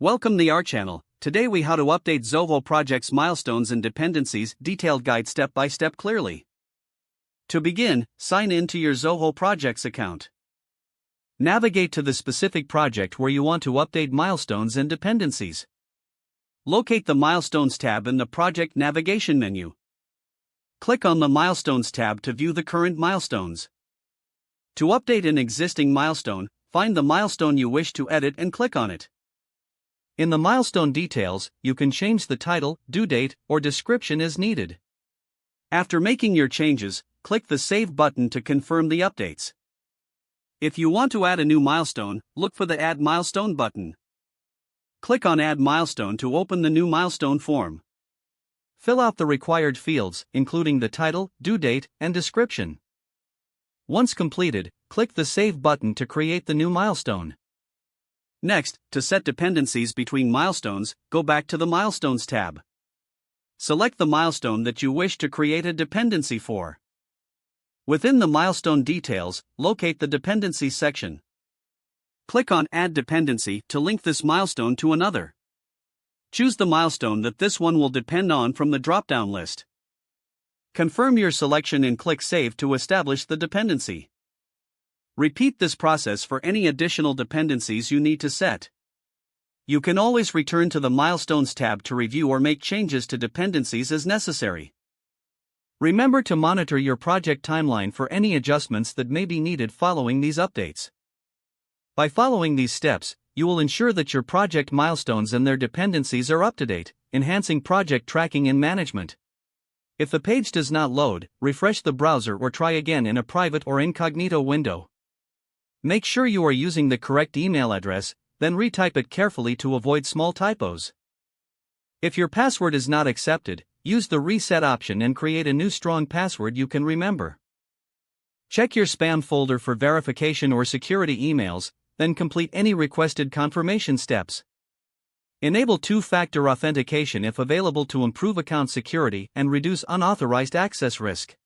Welcome to our channel. Today we how to update Zoho Projects milestones and dependencies detailed guide step by step clearly. To begin, sign in to your Zoho Projects account. Navigate to the specific project where you want to update milestones and dependencies. Locate the Milestones tab in the project navigation menu. Click on the Milestones tab to view the current milestones. To update an existing milestone, find the milestone you wish to edit and click on it. In the milestone details, you can change the title, due date, or description as needed. After making your changes, click the Save button to confirm the updates. If you want to add a new milestone, look for the Add Milestone button. Click on Add Milestone to open the new milestone form. Fill out the required fields, including the title, due date, and description. Once completed, click the Save button to create the new milestone. Next, to set dependencies between milestones, go back to the Milestones tab. Select the milestone that you wish to create a dependency for. Within the milestone details, locate the Dependencies section. Click on Add Dependency to link this milestone to another. Choose the milestone that this one will depend on from the drop-down list. Confirm your selection and click Save to establish the dependency. Repeat this process for any additional dependencies you need to set. You can always return to the Milestones tab to review or make changes to dependencies as necessary. Remember to monitor your project timeline for any adjustments that may be needed following these updates. By following these steps, you will ensure that your project milestones and their dependencies are up to date, enhancing project tracking and management. If the page does not load, refresh the browser or try again in a private or incognito window. Make sure you are using the correct email address, then retype it carefully to avoid small typos. If your password is not accepted, use the Reset option and create a new strong password you can remember. Check your spam folder for verification or security emails, then complete any requested confirmation steps. Enable two-factor authentication if available to improve account security and reduce unauthorized access risk.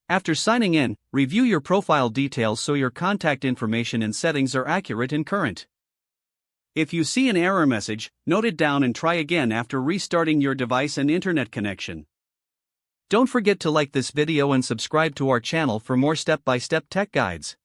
After signing in, review your profile details so your contact information and settings are accurate and current. If you see an error message, note it down and try again after restarting your device and internet connection. Don't forget to like this video and subscribe to our channel for more step-by-step tech guides.